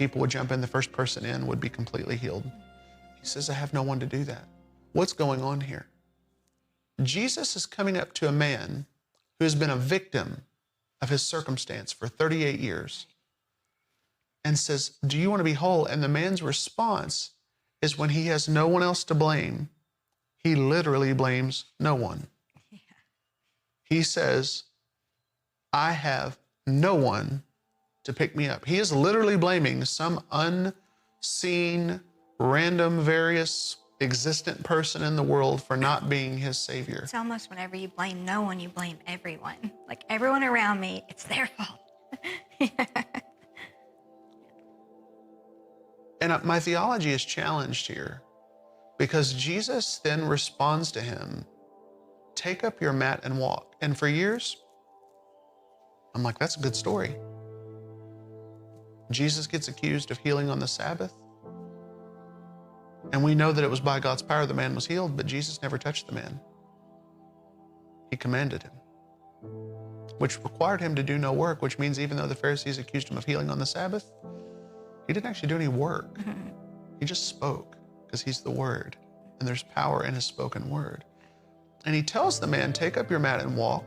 People would jump in, the first person in would be completely healed. He says, I have no one to do that. What's going on here? Jesus is coming up to a man who has been a victim of his circumstance for 38 years and says, do you want to be whole? And the man's response is, when he has no one else to blame, he literally blames no one. Yeah. He says, I have no one to pick me up. He is literally blaming some unseen, random, various existent person in the world for not being his savior. It's almost whenever you blame no one, you blame everyone. Like, everyone around me, it's their fault. Yeah. And my theology is challenged here because Jesus then responds to him, take up your mat and walk. And for years, I'm like, that's a good story. Jesus gets accused of healing on the Sabbath. And we know that it was by God's power the man was healed, but Jesus never touched the man. He commanded him, which required him to do no work, which means even though the Pharisees accused him of healing on the Sabbath, he didn't actually do any work. Mm-hmm. He just spoke, because he's the Word, and there's power in his spoken word. And he tells the man, take up your mat and walk.